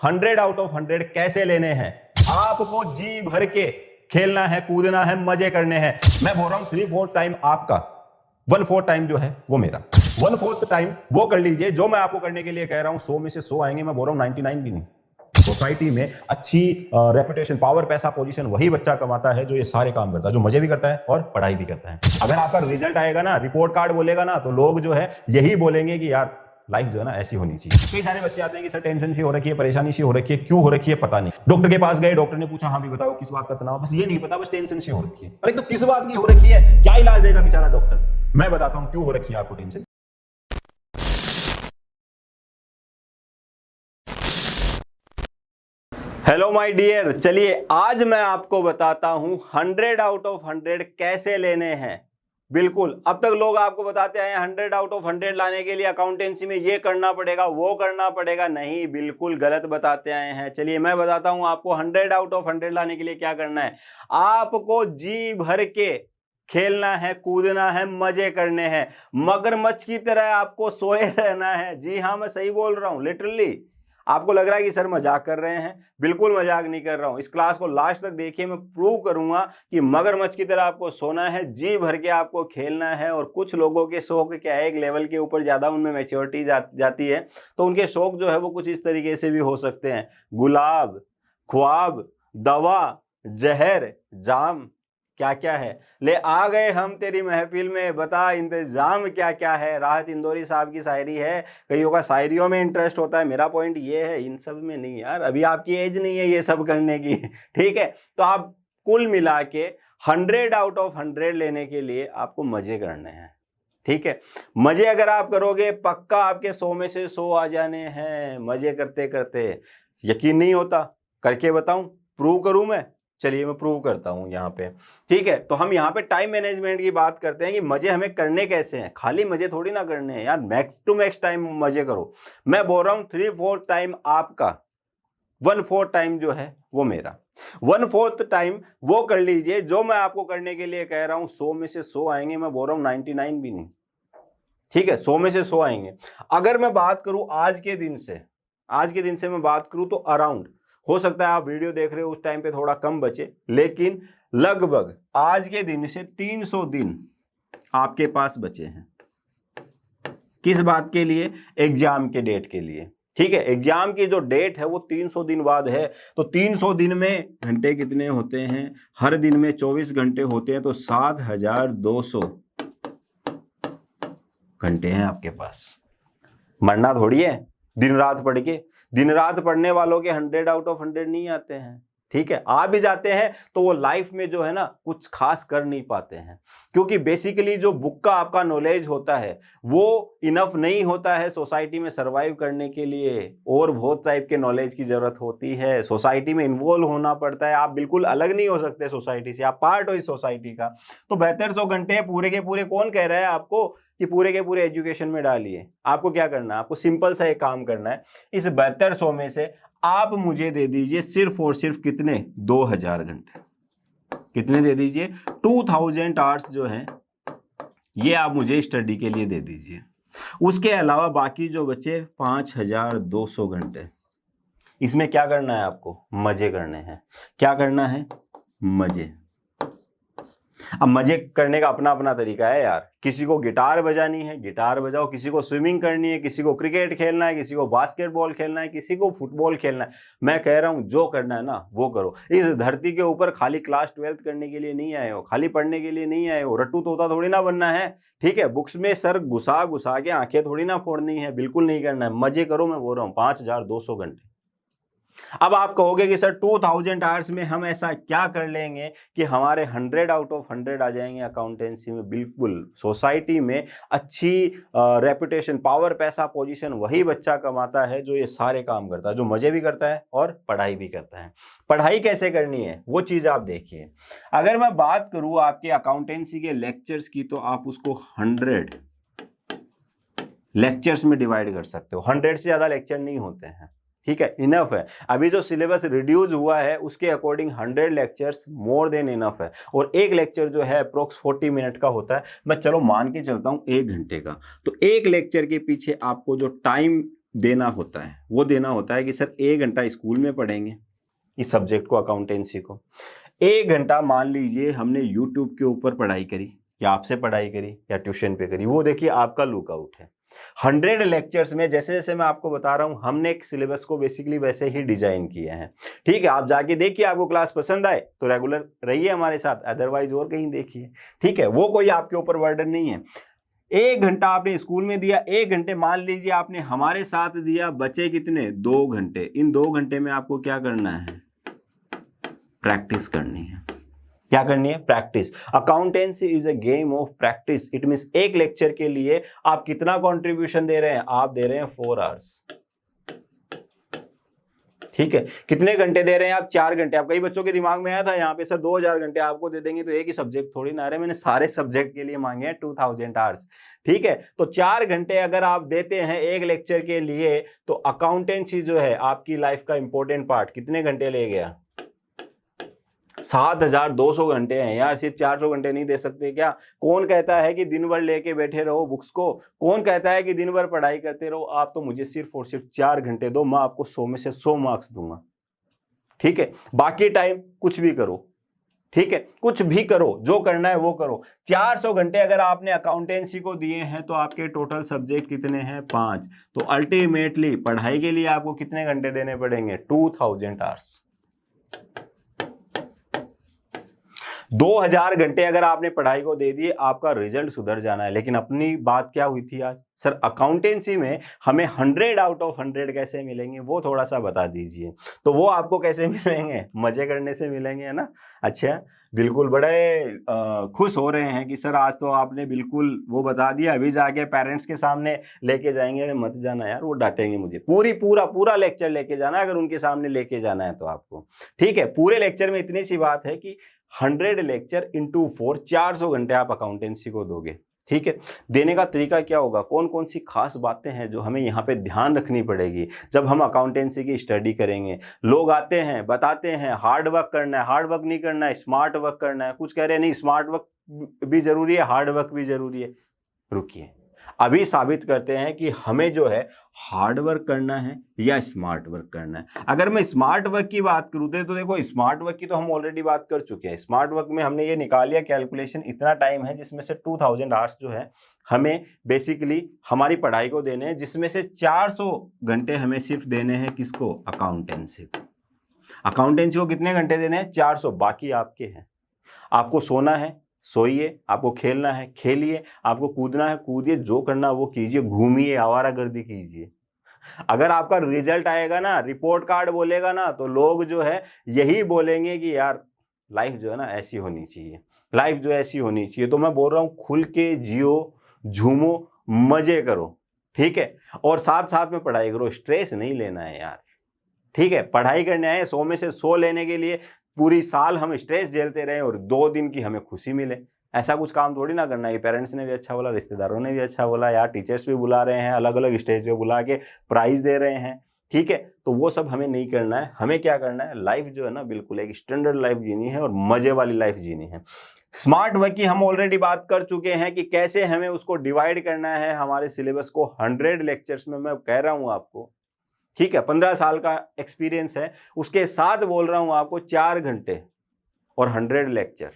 100 out of 100 कैसे लेने हैं। आपको जी भर के खेलना है, कूदना है, मजे करने हैं। मैं बोल रहा हूं 3/4 टाइम आपका, 1/4 टाइम जो है वो मेरा। 1/4 टाइम वो कर लीजिए जो मैं आपको करने के लिए कह रहा हूं। 100 में से 100 आएंगे, मैं बोल रहा हूं 99 भी नहीं। सोसाइटी में अच्छी रेपुटेशन, पावर, पैसा, पोजीशन वही बच्चा कमाता है जो ये सारे काम करता है, जो मजे भी करता है और पढ़ाई भी करता है। अगर आपका रिजल्ट आएगा ना, रिपोर्ट कार्ड बोलेगा ना, तो लोग जो है यही बोलेंगे कि यार लाइफ जो है ना ऐसी होनी चाहिए। कई सारे बच्चे आते हैं कि सर टेंशन सी हो रखी है, परेशानी सी हो रखी है, क्यों हो रखी है पता नहीं। डॉक्टर के पास गए, डॉक्टर ने पूछा हाँ भी बताओ किस बात का तनाव, बस ये नहीं पता, बस टेंशन सी हो रखी है। अरे तो किस बात की हो रखी है, क्या इलाज देगा बेचारा डॉक्टर। मैं बताता हूं क्यों हो रखी है आपको टेंशन। हेलो माय डियर, चलिए आज मैं आपको बताता हूं 100 आउट ऑफ 100 कैसे लेने हैं। बिल्कुल, अब तक लोग आपको बताते आए 100 आउट ऑफ 100 लाने के लिए अकाउंटेंसी में ये करना पड़ेगा, वो करना पड़ेगा। नहीं, बिल्कुल गलत बताते आए हैं। चलिए मैं बताता हूं आपको 100 आउट ऑफ 100 लाने के लिए क्या करना है। आपको जी भर के खेलना है, कूदना है, मजे करने हैं। मगरमच्छ की तरह आपको सोए रहना है। जी हाँ, मैं सही बोल रहा हूं, लिटरली। आपको लग रहा है कि सर मजाक कर रहे हैं, बिल्कुल मजाक नहीं कर रहा हूं। इस क्लास को लास्ट तक देखिए, मैं प्रूव करूंगा कि मगरमच्छ की तरह आपको सोना है, जी भर के आपको खेलना है। और कुछ लोगों के शौक क्या है, एक लेवल के ऊपर ज्यादा उनमें मैच्योरिटी जाती है, तो उनके शौक जो है वो कुछ इस तरीके से भी हो सकते हैं। गुलाब, ख्वाब, दवा, जहर, जाम, क्या क्या है। ले आ गए हम तेरी महफिल में, बता इंतजाम क्या क्या है। राहत इंदौरी साहब की शायरी है। कईयों का शायरियों में इंटरेस्ट होता है, मेरा पॉइंट ये है इन सब में नहीं यार, अभी आपकी एज नहीं है ये सब करने की। ठीक है, तो आप कुल मिला के 100 आउट ऑफ 100 लेने के लिए आपको मजे करने हैं। ठीक है, मजे अगर आप करोगे पक्का आपके 100 में से 100 आ जाने हैं मजे करते करते। यकीन नहीं होता, करके बताऊं, प्रूव करूं मैं। चलिए मैं प्रूव करता हूं यहाँ पे। ठीक है, तो हम यहाँ पे टाइम मैनेजमेंट की बात करते हैं कि मजे हमें करने कैसे हैं। खाली मजे थोड़ी ना करने हैं यार, मैक्स टू मैक्स टाइम मजे करो। मैं बोल रहा हूं 3/4 टाइम आपका, 1/4 टाइम जो है वो मेरा। 1/4 टाइम वो कर लीजिए जो मैं आपको करने के लिए कह रहा हूं। 100 में से 100 आएंगे, मैं बोल रहा हूं 99 भी नहीं। ठीक है, 100 में से 100 आएंगे। अगर मैं बात करूं आज के दिन से, आज के दिन से मैं बात करूं तो अराउंड, हो सकता है आप वीडियो देख रहे हो उस टाइम पे थोड़ा कम बचे, लेकिन लगभग आज के दिन से 300 दिन आपके पास बचे हैं। किस बात के लिए? एग्जाम के डेट के लिए। ठीक है, एग्जाम की जो डेट है वो 300 दिन बाद है। तो 300 दिन में घंटे कितने होते हैं? हर दिन में 24 घंटे होते हैं, तो 7200 घंटे हैं आपके पास। मरना थोड़ी है दिन रात पढ़ के। दिन रात पढ़ने वालों के 100 आउट ऑफ 100 नहीं आते हैं। ठीक है, आ भी जाते हैं तो वो लाइफ में जो है ना कुछ खास कर नहीं पाते हैं, क्योंकि बेसिकली जो बुक का आपका नॉलेज होता है वो इनफ नहीं होता है सोसाइटी में सरवाइव करने के लिए। और बहुत टाइप के नॉलेज की जरूरत होती है, सोसाइटी में इन्वॉल्व होना पड़ता है। आप बिल्कुल अलग नहीं हो सकते सोसाइटी से, आप पार्ट हो इस सोसाइटी का। तो 7200 घंटे पूरे के पूरे कौन कह रहा है आपको कि पूरे के पूरे एजुकेशन में डालिए। आपको क्या करना है, आपको सिंपल सा एक काम करना है। इस 7200 में से आप मुझे दे दीजिए सिर्फ और सिर्फ कितने? 2000 घंटे। कितने दे दीजिए? 2000 आवर्स जो है ये आप मुझे स्टडी के लिए दे दीजिए। उसके अलावा बाकी जो बचे 5200 घंटे, इसमें क्या करना है आपको? मजे करने हैं। क्या करना है? मजे। अब मजे करने का अपना अपना तरीका है यार। किसी को गिटार बजानी है, गिटार बजाओ। किसी को स्विमिंग करनी है, किसी को क्रिकेट खेलना है, किसी को बास्केटबॉल खेलना है, किसी को फुटबॉल खेलना है। मैं कह रहा हूं जो करना है ना वो करो। इस धरती के ऊपर खाली क्लास 12th करने के लिए नहीं आए हो, खाली पढ़ने के लिए नहीं आए हो। रट्टू तोता थोड़ी ना बनना है। ठीक है, बुक्स में सर घुसा घुसा के आंखें थोड़ी ना फोड़नी है, बिल्कुल नहीं करना है। मजे करो, मैं बोल रहा हूँ 5200 घंटे। अब आप कहोगे कि सर 2000 आवर्स में हम ऐसा क्या कर लेंगे कि हमारे 100 आउट ऑफ 100 आ जाएंगे अकाउंटेंसी में। बिल्कुल, सोसाइटी में अच्छी रेपुटेशन, पावर, पैसा, पोजीशन वही बच्चा कमाता है जो ये सारे काम करता है, जो मजे भी करता है और पढ़ाई भी करता है। पढ़ाई कैसे करनी है वो चीज आप देखिए। अगर मैं बात करूं आपके अकाउंटेंसी के लेक्चर्स की, तो आप उसको 100 लेक्चर्स में डिवाइड कर सकते हो। 100 से ज्यादा लेक्चर नहीं होते हैं। ठीक है, इनफ है। अभी जो सिलेबस रिड्यूस हुआ है उसके according 100 lectures more than enough है। और एक लेक्चर जो है अप्रोक्स 40 मिनट का होता है। मैं चलो मान के चलता हूं 1 घंटे का। तो एक लेक्चर के पीछे आपको जो टाइम देना होता है, वो देना होता है कि सर 1 घंटा स्कूल में पढ़ेंगे इस सब्जेक्ट को, अकाउंटेंसी को। 1 घंटा मान लीजिए हमने यूट्यूब के ऊपर पढ़ाई करी, या आपसे पढ़ाई करी, या ट्यूशन पे करी, वो देखिए आपका लुकआउट है। 100 लेक्चर्स में जैसे जैसे मैं आपको बता रहा हूं, हमने एक सिलेबस को बेसिकली वैसे ही डिजाइन किया है। ठीक है, आप जाके देखिए, आपको क्लास पसंद आए तो रेगुलर रहिए हमारे साथ, अदरवाइज और कहीं देखिए। ठीक है, वो कोई आपके ऊपर बर्डन नहीं है। 1 घंटा आपने स्कूल में दिया, 1 घंटे मान लीजिए आपने हमारे साथ दिया, बचे कितने? 2 घंटे। इन 2 घंटे में आपको क्या करना है? प्रैक्टिस करनी है। क्या करनी है? Practice. Accountancy is a game of practice. It means एक लेक्चर के लिए आप कितना कंट्रीब्यूशन दे रहे हैं? आप दे रहे हैं 4 आवर्स। ठीक है, कितने घंटे दे रहे हैं आप? 4 घंटे। अब कई बच्चों के दिमाग में आया था यहाँ पे सर 2000 घंटे आपको दे देंगे तो एक ही सब्जेक्ट थोड़ी ना रहे, मैंने सारे सब्जेक्ट के लिए मांगे हैं 2000 आवर्स। ठीक है, तो 4 घंटे अगर आप देते हैं एक लेक्चर के लिए, तो अकाउंटेंसी जो है आपकी लाइफ का इंपॉर्टेंट पार्ट कितने घंटे ले गया? 7200 घंटे हैं यार। सिर्फ 400 घंटे नहीं दे सकते क्या? कौन कहता है कि दिन भर लेके बैठे रहो बुक्स को? कौन कहता है कि दिन भर पढ़ाई करते रहो? आप तो मुझे सिर्फ और सिर्फ 4 घंटे दो, मैं आपको 100 में से 100 मार्क्स दूंगा। ठीक है, बाकी टाइम कुछ भी करो। ठीक है, कुछ भी करो, जो करना है वो करो। 400 घंटे अगर आपने अकाउंटेंसी को दिए हैं तो आपके टोटल सब्जेक्ट कितने हैं? 5। तो अल्टीमेटली पढ़ाई के लिए आपको कितने घंटे देने पड़ेंगे? 2000 आवर्स। 2000 घंटे अगर आपने पढ़ाई को दे दिए, आपका रिजल्ट सुधर जाना है। लेकिन अपनी बात क्या हुई थी आज? सर अकाउंटेंसी में हमें 100 आउट ऑफ 100 कैसे मिलेंगे, वो थोड़ा सा बता दीजिए। तो वो आपको कैसे मिलेंगे? मजे करने से मिलेंगे, है ना? अच्छा, बिल्कुल बड़े खुश हो रहे हैं कि सर आज तो आपने बिल्कुल वो बता दिया। अभी जाके पेरेंट्स के सामने लेके जाएंगे? अरे मत जाना यार, वो डांटेंगे मुझे। पूरा लेक्चर लेके जाना, अगर उनके सामने लेके जाना है तो आपको। ठीक है, पूरे लेक्चर में इतनी सी बात है कि 100 लेक्चर इंटू 4, 400 घंटे आप अकाउंटेंसी को दोगे। ठीक है, देने का तरीका क्या होगा? कौन कौन सी खास बातें हैं जो हमें यहाँ पे ध्यान रखनी पड़ेगी जब हम अकाउंटेंसी की स्टडी करेंगे? लोग आते हैं बताते हैं हार्ड वर्क करना है, हार्ड वर्क नहीं करना है, स्मार्ट वर्क करना है। कुछ कह रहे हैं नहीं, स्मार्ट वर्क भी जरूरी है, हार्ड वर्क भी जरूरी है। रुकिए, अभी साबित करते हैं कि हमें जो है हार्ड वर्क करना है या स्मार्ट वर्क करना है। अगर मैं स्मार्ट वर्क की बात करूं तो देखो, स्मार्ट वर्क की तो हम ऑलरेडी बात कर चुके हैं। स्मार्ट वर्क में हमने ये निकाल लिया कैलकुलेशन, इतना टाइम है जिसमें से 2000 आवर्स जो है हमें बेसिकली हमारी पढ़ाई को देने हैं, जिसमें से 400 घंटे हमें सिर्फ देने हैं किसको? अकाउंटेंसी को। अकाउंटेंसी को कितने घंटे देने हैं? 400। बाकी आपके हैं। आपको सोना है सोइए, आपको खेलना है खेलिए, आपको कूदना है कूदिए, जो करना वो कीजिए, घूमिए, आवारागर्दी कीजिए। अगर आपका रिजल्ट आएगा ना, रिपोर्ट कार्ड बोलेगा ना, तो लोग जो है यही बोलेंगे कि यार लाइफ जो है ना ऐसी होनी चाहिए, लाइफ जो ऐसी होनी चाहिए। तो मैं बोल रहा हूं खुल के जियो, झूमो, मजे करो। ठीक है, और साथ साथ में पढ़ाई करो, स्ट्रेस नहीं लेना है यार। ठीक है, पढ़ाई करने आए 100 में से 100 लेने के लिए पूरी साल हम स्ट्रेस झेलते रहे और 2 दिन की हमें खुशी मिले? ऐसा कुछ काम थोड़ी ना करना है। पेरेंट्स ने भी अच्छा बोला, रिश्तेदारों ने भी अच्छा बोला, यार टीचर्स भी बुला रहे हैं, अलग अलग स्टेज पे बुला के प्राइज दे रहे हैं। ठीक है, तो वो सब हमें नहीं करना है। हमें क्या करना है? लाइफ जो है ना बिल्कुल एक स्टैंडर्ड लाइफ जीनी है और मजे वाली लाइफ जीनी है। स्मार्ट वर्क की हम ऑलरेडी बात कर चुके हैं कि कैसे हमें उसको डिवाइड करना है हमारे सिलेबस को 100 लेक्चर्स में। मैं कह रहा हूं आपको, ठीक है, 15 साल का एक्सपीरियंस है, उसके साथ बोल रहा हूं आपको 4 घंटे और 100 लेक्चर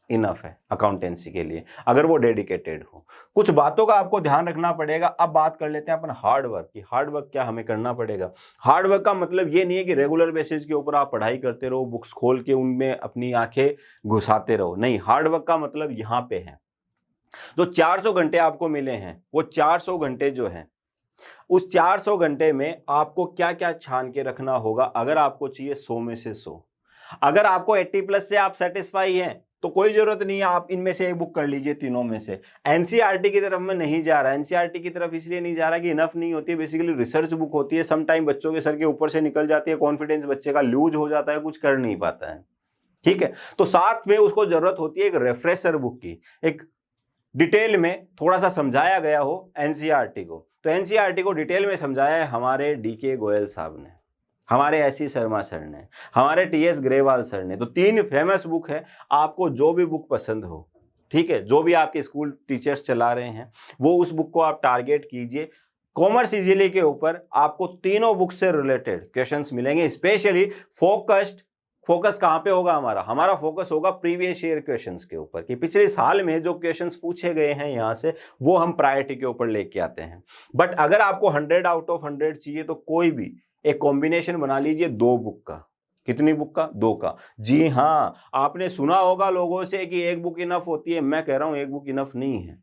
इनफ है अकाउंटेंसी के लिए, अगर वो डेडिकेटेड हो। कुछ बातों का आपको ध्यान रखना पड़ेगा। अब बात कर लेते हैं अपन हार्ड वर्क की। हार्ड वर्क क्या हमें करना पड़ेगा? हार्ड वर्क का मतलब ये नहीं है कि रेगुलर बेसिस के ऊपर आप पढ़ाई करते रहो, बुक्स खोल के उनमें अपनी आंखें घुसाते रहो। नहीं, हार्ड वर्क का मतलब यहां पे है, जो 400 घंटे आपको मिले हैं, वो 400 घंटे जो है, उस 400 घंटे में आपको क्या क्या छान के रखना होगा? अगर आपको चाहिए 100 में से 100, अगर आपको 80 प्लस से आप सेटिस्फाई हैं तो कोई जरूरत नहीं है, आप इनमें से एक बुक कर लीजिए तीनों में से। एनसीईआरटी की तरफ मैं नहीं जा रहा। एनसीईआरटी की तरफ इसलिए नहीं जा रहा कि इनफ नहीं होती है, बेसिकली रिसर्च बुक होती है। सम टाइम बच्चों के सर के ऊपर से निकल जाती है, कॉन्फिडेंस बच्चे का लूज हो जाता है, कुछ कर नहीं पाता है। ठीक है, तो साथ में उसको जरूरत होती है एक रेफ्रेशर बुक की, एक डिटेल में थोड़ा सा समझाया गया हो एनसीईआरटी को। तो एनसीईआरटी को डिटेल में समझाया है हमारे डीके गोयल साहब ने, हमारे एससी शर्मा सर ने, हमारे टीएस ग्रेवाल सर ने। तो 3 फेमस बुक है। आपको जो भी बुक पसंद हो, ठीक है, जो भी आपके स्कूल टीचर्स चला रहे हैं, वो उस बुक को आप टारगेट कीजिए। कॉमर्स इजीली के ऊपर आपको तीनों बुक से रिलेटेड क्वेश्चंस मिलेंगे। स्पेशली फोकस कहां पे होगा? हमारा फोकस होगा प्रीवियस ईयर क्वेश्चंस के ऊपर, कि पिछले साल में जो क्वेश्चंस पूछे गए हैं यहां से, वो हम प्रायोरिटी के ऊपर लेके आते हैं। बट अगर आपको 100 आउट ऑफ 100 चाहिए तो कोई भी एक कॉम्बिनेशन बना लीजिए 2 बुक का। कितनी बुक का? 2 का। जी हाँ, आपने सुना होगा लोगों से कि एक बुक इनफ होती है। मैं कह रहा हूं एक बुक इनफ नहीं है।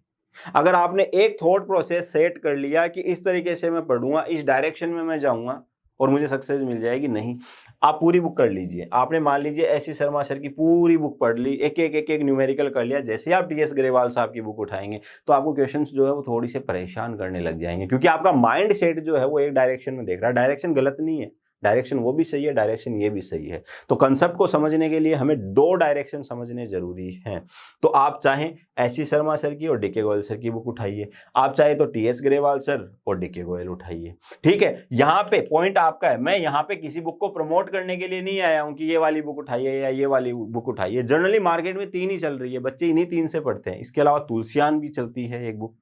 अगर आपने एक थॉट प्रोसेस सेट कर लिया कि इस तरीके से मैं पढ़ूंगा, इस डायरेक्शन में मैं जाऊंगा और मुझे सक्सेस मिल जाएगी, नहीं। आप पूरी बुक कर लीजिए। आपने मान लीजिए एस सी शर्मा सर की पूरी बुक पढ़ ली, एक एक न्यूमेरिकल कर लिया। जैसे आप टी एस ग्रेवाल साहब की बुक उठाएंगे तो आपको क्वेश्चंस जो है वो थोड़ी से परेशान करने लग जाएंगे, क्योंकि आपका माइंड सेट जो है वो एक डायरेक्शन में देख रहा है। डायरेक्शन गलत नहीं है, डायरेक्शन वो भी सही है, डायरेक्शन ये भी सही है। तो कंसेप्ट को समझने के लिए हमें 2 डायरेक्शन समझने जरूरी हैं। तो आप चाहें एस सी शर्मा सर की और डीके गोयल सर की बुक उठाइए, आप चाहे तो टी एस ग्रेवाल सर और डीके गोयल उठाइए। ठीक है, यहाँ पे पॉइंट आपका है। मैं यहाँ पे किसी बुक को प्रमोट करने के लिए नहीं आया हूँ कि ये वाली बुक उठाइए या ये वाली बुक उठाइए। जनरली मार्केट में 3 ही चल रही है, बच्चे इन्हीं 3 से पढ़ते हैं। इसके अलावा तुलसियान भी चलती है एक बुक,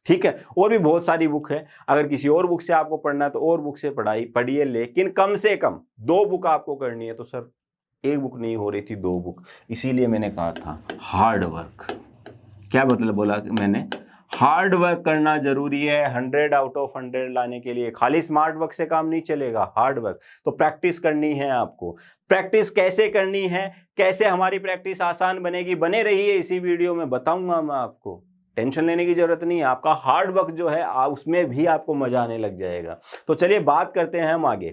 ठीक है, और भी बहुत सारी बुक है। अगर किसी और बुक से आपको पढ़ना है तो और बुक से पढ़िए, लेकिन कम से कम 2 बुक आपको करनी है। तो सर एक बुक नहीं हो रही थी, 2 बुक। इसीलिए मैंने कहा था हार्ड वर्क। क्या मतलब बोला मैंने? हार्ड वर्क करना जरूरी है 100 आउट ऑफ 100 लाने के लिए। खाली स्मार्ट वर्क से काम नहीं चलेगा, हार्ड वर्क। तो प्रैक्टिस करनी है आपको। प्रैक्टिस कैसे करनी है, कैसे हमारी प्रैक्टिस आसान बनेगी, बने रहिए, इसी वीडियो में बताऊंगा मैं आपको। टेंशन लेने की जरूरत नहीं है। आपका हार्ड वर्क जो है उसमें भी आपको मजा आने लग जाएगा। तो चलिए बात करते हैं हम आगे।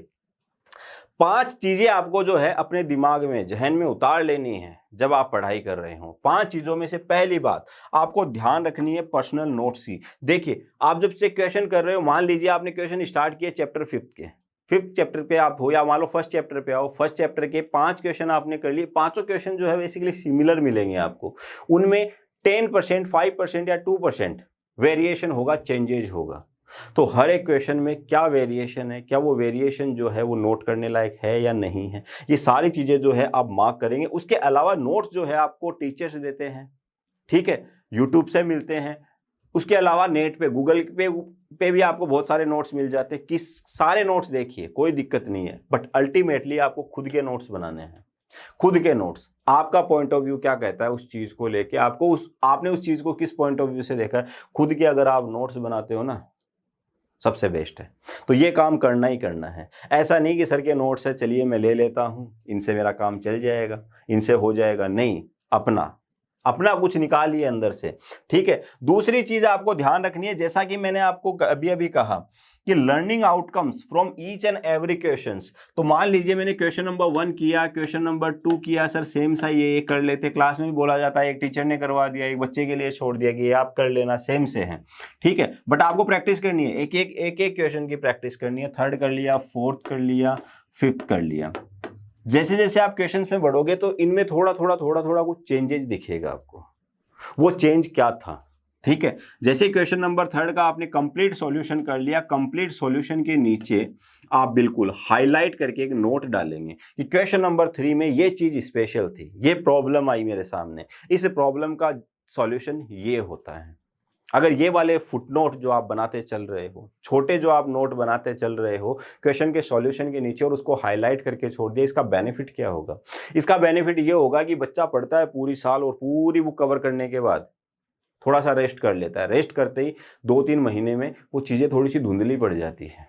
5 चीजें आपको जो है अपने दिमाग में, जहन में उतार लेनी है जब आप पढ़ाई कर रहे हो। 5 चीजों में से पहली बात आपको ध्यान रखनी है पर्सनल नोट्स की। देखिए, आप जब से क्वेश्चन कर रहे हो, मान लीजिए आपने क्वेश्चन स्टार्ट किया चैप्टर 5 के, 5th चैप्टर पे आप हो, या मान लो 1st चैप्टर पे आओ। 1st चैप्टर के 5 क्वेश्चन आपने कर लिए। पांचों क्वेश्चन जो है बेसिकली सिमिलर मिलेंगे आपको। उनमें 10%, 5% या 2% वेरिएशन होगा, चेंजेज होगा। तो हर एक क्वेश्चन में क्या वेरिएशन है, क्या वो वेरिएशन जो है वो नोट करने लायक है या नहीं है, ये सारी चीजें जो है आप मार्क करेंगे। उसके अलावा नोट्स जो है आपको टीचर्स देते हैं, ठीक है, यूट्यूब से मिलते हैं। उसके अलावा नेट पे, गूगल पे भी आपको बहुत सारे नोट्स मिल जाते हैं। किस सारे नोट्स देखिए, कोई दिक्कत नहीं है, बट अल्टीमेटली आपको खुद के नोट्स बनाने हैं। खुद के नोट्स, आपका पॉइंट ऑफ व्यू क्या कहता है उस चीज को लेके, आपने उस चीज को किस पॉइंट ऑफ व्यू से देखा है, खुद के अगर आप नोट्स बनाते हो ना, सबसे बेस्ट है। तो ये काम करना ही करना है। ऐसा नहीं कि सर के नोट्स है, चलिए मैं ले लेता हूं, इनसे मेरा काम चल जाएगा, इनसे हो जाएगा, नहीं। अपना कुछ निकालिए अंदर से, ठीक है। दूसरी चीज आपको ध्यान रखनी है, जैसा कि मैंने आपको अभी कहा कि learning outcomes from each and every questions. तो मान लीजिए मैंने क्वेश्चन नंबर 1 किया, क्वेश्चन नंबर 2 किया, सर सेम सा ये कर लेते। क्लास में भी बोला जाता है, एक टीचर ने करवा दिया, एक बच्चे के लिए छोड़ दिया कि ये आप कर लेना, सेम से है, ठीक है। बट आपको प्रैक्टिस करनी है, एक क्वेश्चन की प्रैक्टिस करनी है। 3rd कर लिया, 4th कर लिया, 5th कर लिया। जैसे जैसे आप क्वेश्चंस में बढ़ोगे तो इनमें थोड़ा थोड़ा कुछ चेंजेस दिखेगा आपको। वो चेंज क्या था, ठीक है। जैसे क्वेश्चन नंबर 3rd का आपने कंप्लीट सॉल्यूशन कर लिया, कंप्लीट सॉल्यूशन के नीचे आप बिल्कुल हाईलाइट करके एक नोट डालेंगे कि क्वेश्चन नंबर 3 में ये चीज स्पेशल थी, ये प्रॉब्लम आई मेरे सामने, इस प्रॉब्लम का सॉल्यूशन ये होता है। अगर ये वाले फुटनोट जो आप बनाते चल रहे हो, छोटे जो आप नोट बनाते चल रहे हो क्वेश्चन के सॉल्यूशन के नीचे, और उसको हाईलाइट करके छोड़ दिया, इसका बेनिफिट क्या होगा? इसका बेनिफिट ये होगा कि बच्चा पढ़ता है पूरी साल और पूरी बुक कवर करने के बाद थोड़ा सा रेस्ट कर लेता है। रेस्ट करते ही 2-3 महीने में वो चीजें थोड़ी सी धुंधली पड़ जाती है।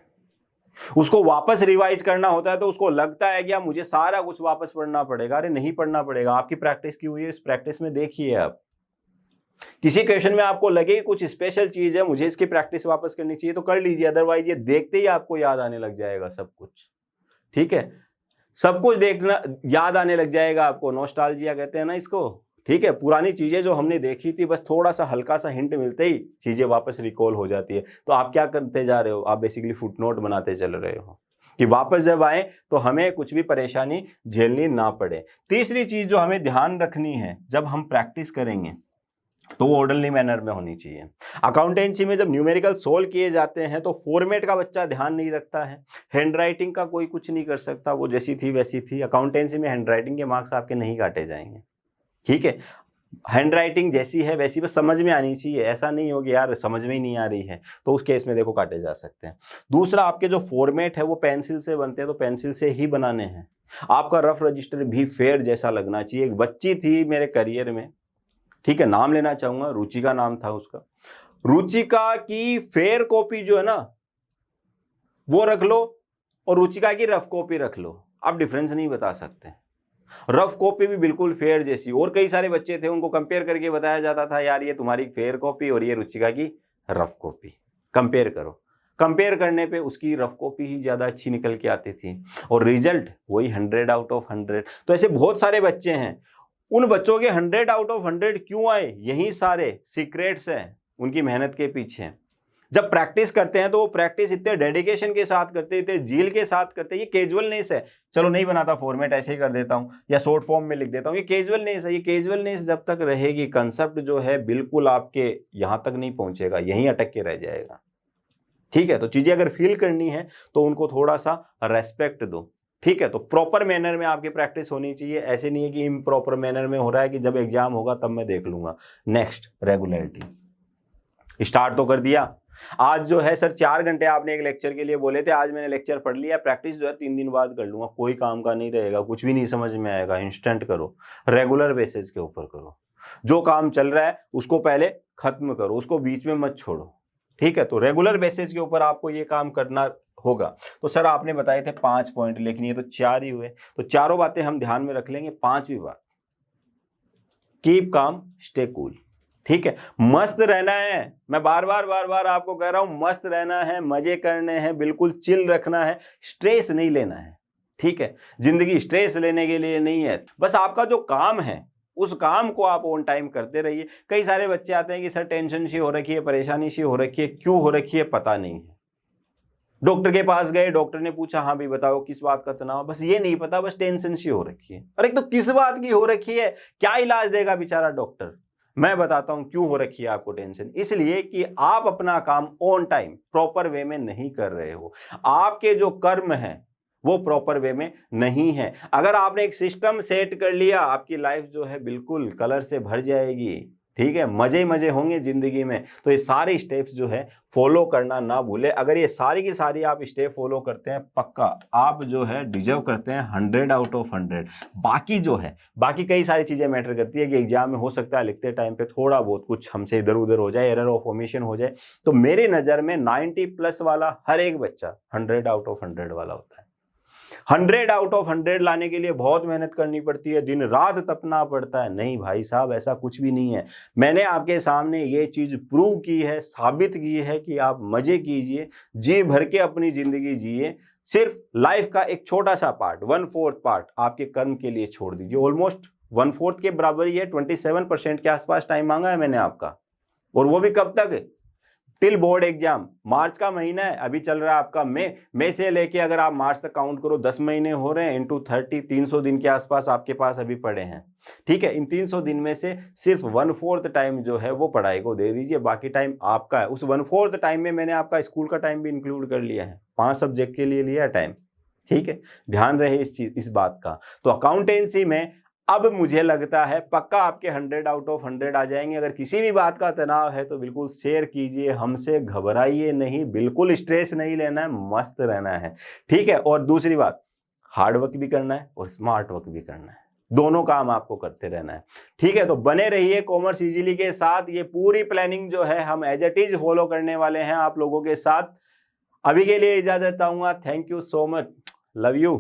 उसको वापस रिवाइज करना होता है तो उसको लगता है कि मुझे सारा कुछ वापस पढ़ना पड़ेगा। अरे नहीं पढ़ना पड़ेगा, आपकी प्रैक्टिस की हुई है, इस प्रैक्टिस में देखिए आप। किसी क्वेश्चन में आपको लगे कुछ स्पेशल चीज है, मुझे इसकी प्रैक्टिस वापस करनी चाहिए, तो कर लीजिए। अदरवाइज ये देखते ही आपको याद आने लग जाएगा सब कुछ, ठीक है। सब कुछ देखना याद आने लग जाएगा आपको, नॉस्टैल्जिया कहते हैं ना इसको, ठीक है। पुरानी चीजें जो हमने देखी थी, बस थोड़ा सा हल्का सा हिंट मिलते ही चीजें वापस रिकॉल हो जाती है। तो आप क्या करते जा रहे हो? आप बेसिकली फुटनोट बनाते चल रहे हो कि वापस जब आए तो हमें कुछ भी परेशानी झेलनी ना पड़े। तीसरी चीज जो हमें ध्यान रखनी है जब हम प्रैक्टिस करेंगे तो वो ऑर्डरली मैनर में होनी चाहिए। अकाउंटेंसी में जब न्यूमेरिकल सोल्व किए जाते हैं तो फॉर्मेट का बच्चा ध्यान नहीं रखता है, हैंडराइटिंग का कोई कुछ नहीं कर सकता, वो जैसी थी वैसी थी। अकाउंटेंसी में हैंडराइटिंग के मार्क्स आपके नहीं काटे जाएंगे, ठीक है। हैंड राइटिंग जैसी है वैसी बस समझ में आनी चाहिए, ऐसा नहीं हो कि यार समझ में ही नहीं आ रही है, तो उस केस में देखो काटे जा सकते हैं। दूसरा, आपके जो फॉर्मेट है वो पेंसिल से बनते हैं, तो पेंसिल से ही बनाने हैं। आपका रफ रजिस्टर भी फेयर जैसा लगना चाहिए। एक बच्ची थी मेरे करियर में, ठीक है, नाम लेना चाहूंगा, रुचिका नाम था उसका। रुचिका की फेयर कॉपी जो है ना वो रख लो और रुचिका की रफ कॉपी रख लो, आप डिफरेंस नहीं बता सकते। रफ कॉपी भी बिल्कुल फेयर जैसी, और कई सारे बच्चे थे उनको कंपेयर करके बताया जाता था यार ये तुम्हारी फेयर कॉपी और ये रुचिका की रफ कॉपी, कंपेयर करो। कंपेयर करने पे उसकी रफ कॉपी ही ज्यादा अच्छी निकल के आती थी और रिजल्ट वही 100 आउट ऑफ 100। तो ऐसे बहुत सारे बच्चे हैं, उन बच्चों के 100 आउट ऑफ 100 क्यों आए, यही सारे सीक्रेट्स हैं उनकी मेहनत के पीछे। जब प्रैक्टिस करते हैं तो वो प्रैक्टिस इतने डेडिकेशन के साथ करते, इतने जील के साथ करते। ये कैजुअलनेस है, चलो नहीं बनाता फॉर्मेट ऐसे ही कर देता हूं या शॉर्ट फॉर्म में लिख देता हूं, ये कैजुअलनेस है। ये कैजुअलनेस जब तक रहेगी, कंसेप्ट जो है बिल्कुल आपके यहां तक नहीं पहुंचेगा, यहीं अटक के रह जाएगा। ठीक है, तो चीजें अगर फील करनी है तो उनको थोड़ा सा रेस्पेक्ट दो। ठीक है, तो प्रॉपर मैनर में आपकी प्रैक्टिस होनी चाहिए। ऐसे नहीं है कि इम्प्रॉपर मैनर में हो रहा है कि जब एग्जाम होगा तब मैं देख लूंगा। Next, regularity. स्टार्ट तो कर दिया। आज जो है सर 4 घंटे आपने एक लेक्चर के लिए बोले थे, आज मैंने लेक्चर पढ़ लिया, प्रैक्टिस जो है 3 दिन बाद कर लूंगा, कोई काम का नहीं रहेगा, कुछ भी नहीं समझ में आएगा। इंस्टेंट करो, रेगुलर बेसिस के ऊपर करो। जो काम चल रहा है उसको पहले खत्म करो, उसको बीच में मत छोड़ो। ठीक है, तो रेगुलर बेसिस के ऊपर आपको ये काम करना होगा। तो सर आपने बताए थे 5 पॉइंट, लेकिन ये तो 4 ही हुए, तो चारों बातें हम ध्यान में रख लेंगे। 5वीं बात, कीप काम स्टे कूल। ठीक है, मस्त रहना है। मैं बार बार आपको कह रहा हूं, मस्त रहना है, मजे करने हैं, बिल्कुल चिल रखना है, स्ट्रेस नहीं लेना है। ठीक है, जिंदगी स्ट्रेस लेने के लिए नहीं है। बस आपका जो काम है उस काम को आप ऑन टाइम करते रहिए। कई सारे बच्चे आते हैं कि सर टेंशन सी हो रखी है, परेशानी सी हो रखी है, क्यों हो रखी है पता नहीं है। डॉक्टर के पास गए, डॉक्टर ने पूछा हाँ भी बताओ किस बात का तनाव, बस ये नहीं पता, बस टेंशन सी हो रखी है। अरे तो किस बात की हो रखी है, क्या इलाज देगा बेचारा डॉक्टर? मैं बताता हूं क्यों हो रखी है आपको टेंशन। इसलिए कि आप अपना काम ऑन टाइम प्रॉपर वे में नहीं कर रहे हो। आपके जो कर्म है वो प्रॉपर वे में नहीं है। अगर आपने एक सिस्टम सेट कर लिया, आपकी लाइफ जो है बिल्कुल कलर से भर जाएगी। ठीक है, मजे ही मजे होंगे जिंदगी में। तो ये सारे स्टेप्स जो है फॉलो करना ना भूले। अगर ये सारी की सारी आप स्टेप फॉलो करते हैं, पक्का आप जो है डिजर्व करते हैं 100 आउट ऑफ 100। बाकी जो है, बाकी कई सारी चीजें मैटर करती है कि एग्जाम में हो सकता है लिखते टाइम पे थोड़ा बहुत कुछ हमसे इधर उधर हो जाए, एरर ऑफ ओमिशन हो जाए। तो मेरी नजर में 90 प्लस वाला हर एक बच्चा 100 आउट ऑफ 100 वाला होता है। 100 आउट ऑफ 100 लाने के लिए बहुत मेहनत करनी पड़ती है, दिन रात तपना पड़ता है। नहीं भाई साहब, ऐसा कुछ भी नहीं है। मैंने आपके सामने ये चीज प्रूव की है, साबित की है कि आप मजे कीजिए, जी भर के अपनी जिंदगी जिए। सिर्फ लाइफ का एक छोटा सा पार्ट, 1/4 पार्ट आपके कर्म के लिए छोड़ दीजिए। ऑलमोस्ट 1/4 के बराबर ही है, 27% के आसपास टाइम मांगा है मैंने आपका। और वो भी कब तक? Till board exam. मार्च का महीना है, अभी चल रहा है आपका मई से लेके अगर आप मार्च तक काउंट करो 10 महीने हो रहे हैं, इंटू 30, 300 दिन के आसपास आपके पास अभी पड़े हैं। ठीक है, इन 300 दिन में से सिर्फ 1/4 टाइम जो है वो पढ़ाई को दे दीजिए, बाकी टाइम आपका है। उस 1/4 टाइम में मैंने आपका स्कूल का टाइम भी इंक्लूड कर लिया है, 5 सब्जेक्ट के लिए लिया टाइम। ठीक है, ध्यान रहे इस बात का। तो अकाउंटेंसी में अब मुझे लगता है पक्का आपके 100 आउट ऑफ 100 आ जाएंगे। अगर किसी भी बात का तनाव है तो बिल्कुल शेयर कीजिए हमसे, घबराइए नहीं, बिल्कुल स्ट्रेस नहीं लेना है, मस्त रहना है। ठीक है, और दूसरी बात, हार्ड वर्क भी करना है और स्मार्ट वर्क भी करना है, दोनों काम आपको करते रहना है। ठीक है, तो बने रहिए कॉमर्स इजीली के साथ। ये पूरी प्लानिंग जो है हम एज इट इज फॉलो करने वाले हैं आप लोगों के साथ। अभी के लिए इजाजत चाहूंगा। Thank you so much, love you.